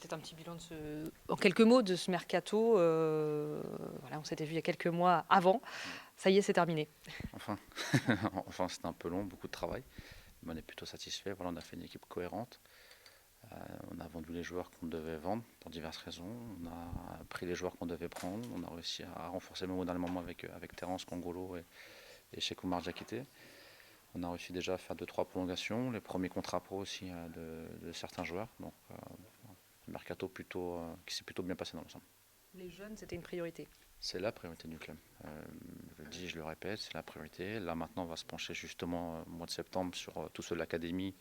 Peut-être un petit bilan en quelques mots de ce mercato. Voilà, on s'était vu il y a quelques mois avant. Ouais. Ça y est, c'est terminé. Enfin, enfin c'était un peu long, beaucoup de travail, mais on est plutôt satisfait. Voilà, on a fait une équipe cohérente. Euh, on a vendu les joueurs qu'on devait vendre pour diverses raisons. On a pris les joueurs qu'on devait prendre. On a réussi à renforcer même au dernier moment avec Terence Kongolo et Cheikh Oumar Diakité. On a réussi déjà à faire 2-3 prolongations, les premiers contrats pro aussi de certains joueurs. Donc, le mercato qui s'est plutôt bien passé dans l'ensemble. Les jeunes, c'était une priorité. C'est la priorité du club. Je le dis, je le répète, c'est la priorité. Là maintenant, on va se pencher justement au mois de septembre sur tous ceux de l'académie,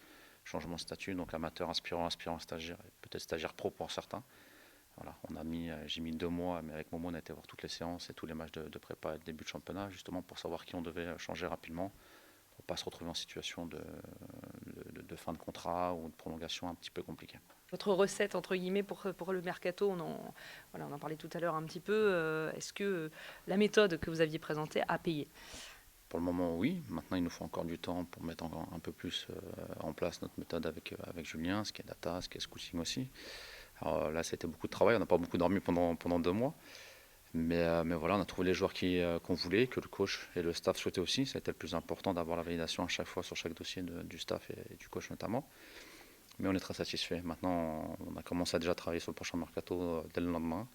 changement de statut, donc amateur, aspirant, aspirant, stagiaire, et peut-être stagiaire pro pour certains. Voilà, j'ai mis 2 mois, mais avec Momo, on a été voir toutes les séances et tous les matchs de prépa et de début de championnat, justement pour savoir qui on devait changer rapidement, pour ne pas se retrouver en situation de fin de contrat ou de prolongation un petit peu compliquée. Votre recette, entre guillemets, pour le mercato, voilà, on en parlait tout à l'heure un petit peu. Est-ce que la méthode que vous aviez présentée a payé? Pour le moment, oui. Maintenant, il nous faut encore du temps pour mettre encore un peu plus en place notre méthode avec Julien, ce qui est data, ce qui est scouting aussi. Alors là, ça a été beaucoup de travail. On n'a pas beaucoup dormi pendant 2 mois. Mais voilà, on a trouvé les joueurs qu'on voulait, que le coach et le staff souhaitaient aussi. Ça a été le plus important d'avoir la validation à chaque fois sur chaque dossier du staff et du coach notamment. Mais on est très satisfait. Maintenant, on a commencé à déjà travailler sur le prochain mercato dès le lendemain,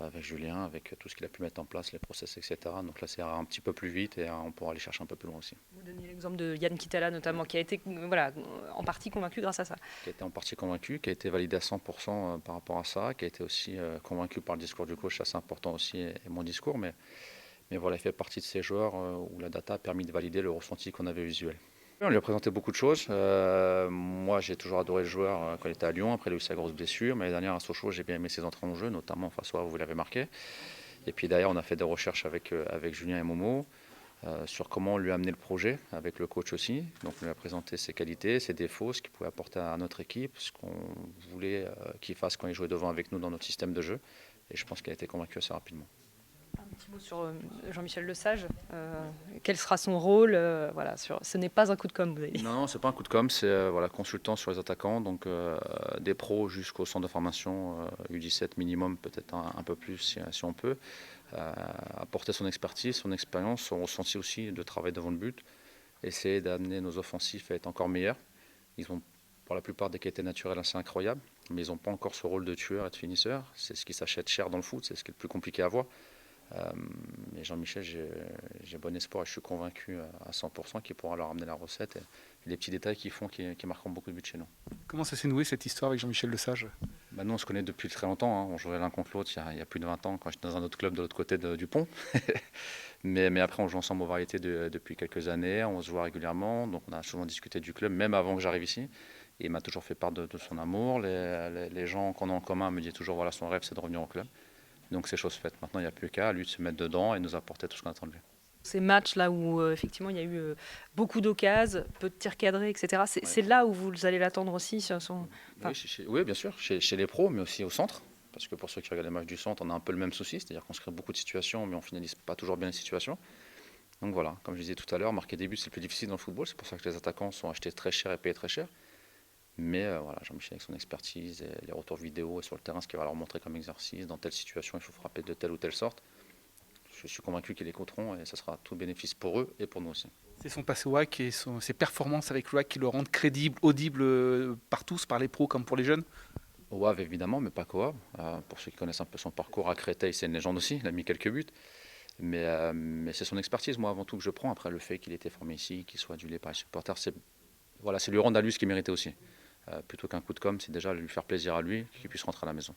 avec Julien, avec tout ce qu'il a pu mettre en place, les process, etc. Donc là, c'est un petit peu plus vite et on pourra aller chercher un peu plus loin aussi. Vous donniez l'exemple de Yann Kitala notamment, qui a été voilà, en partie convaincu grâce à ça. Qui a été en partie convaincu, qui a été validé à 100% par rapport à ça, qui a été aussi convaincu par le discours du coach, c'est important aussi, et mon discours. Mais voilà, il fait partie de ces joueurs où la data a permis de valider le ressenti qu'on avait visuel. On lui a présenté beaucoup de choses. Moi, j'ai toujours adoré le joueur quand il était à Lyon. Après, il a eu sa grosse blessure. Mais l'année dernière, à Sochaux, j'ai bien aimé ses entrées en jeu, notamment face à où vous l'avez marqué. Et puis d'ailleurs, on a fait des recherches avec Julien et Momo sur comment lui amener le projet, avec le coach aussi. Donc, on lui a présenté ses qualités, ses défauts, ce qu'il pouvait apporter à notre équipe, ce qu'on voulait qu'il fasse quand il jouait devant avec nous dans notre système de jeu. Et je pense qu'il a été convaincu assez rapidement. Un petit mot sur Jean-Michel Lesage. Quel sera son rôle voilà, ce n'est pas un coup de com', vous avez dit. Non, c'est pas un coup de com', c'est voilà, consultant sur les attaquants, donc des pros jusqu'au centre de formation U17 minimum, peut-être un peu plus si on peut. Apporter son expertise, son expérience, son ressenti aussi de travail devant le but, essayer d'amener nos offensifs à être encore meilleurs. Ils ont pour la plupart des qualités naturelles assez incroyables, mais ils n'ont pas encore ce rôle de tueur et de finisseur. C'est ce qui s'achète cher dans le foot, c'est ce qui est le plus compliqué à avoir. Mais Jean-Michel, j'ai bon espoir et je suis convaincu à 100% qu'il pourra leur amener la recette et les petits détails qui marqueront beaucoup de buts chez nous. Comment ça s'est noué cette histoire avec Jean-Michel Lesage? Bah, nous, on se connaît depuis très longtemps, hein. On jouait l'un contre l'autre il y a plus de 20 ans quand j'étais dans un autre club de l'autre côté du pont. mais après, on joue ensemble aux variétés depuis quelques années, on se voit régulièrement, donc on a souvent discuté du club, même avant que j'arrive ici. Et il m'a toujours fait part de son amour. Les gens qu'on a en commun me disent toujours voilà, son rêve, c'est de revenir au club. Donc c'est chose faite. Maintenant, il n'y a plus qu'à lui de se mettre dedans et nous apporter tout ce qu'on attend de lui. Ces matchs là où effectivement il y a eu beaucoup d'occasions, peu de tirs cadrés, etc. Ouais. C'est là où vous allez l'attendre aussi Oui, oui, bien sûr, chez les pros, mais aussi au centre. Parce que pour ceux qui regardent les matchs du centre, on a un peu le même souci, c'est-à-dire qu'on se crée beaucoup de situations, mais on finalise pas toujours bien les situations. Donc voilà, comme je disais tout à l'heure, marquer des buts, c'est le plus difficile dans le football. C'est pour ça que les attaquants sont achetés très cher et payés très cher. Mais voilà, Jean-Michel avec son expertise et les retours vidéo et sur le terrain, ce qu'il va leur montrer comme exercice, dans telle situation, il faut frapper de telle ou telle sorte. Je suis convaincu qu'ils l'écouteront et ça sera tout bénéfice pour eux et pour nous aussi. C'est son passé au WAC et ses performances avec le WAC qui le rendent crédible, audible par tous, par les pros comme pour les jeunes? Au Havre évidemment, mais pas qu'au Havre. Pour ceux qui connaissent un peu son parcours à Créteil, c'est une légende aussi, il a mis quelques buts. Mais c'est son expertise, moi, avant tout, que je prends. Après, le fait qu'il ait été formé ici, qu'il soit adulé par les supporters, voilà, c'est lui rendre à lui ce qu'il méritait aussi. Plutôt qu'un coup de com', c'est déjà lui faire plaisir à lui, qu'il puisse rentrer à la maison.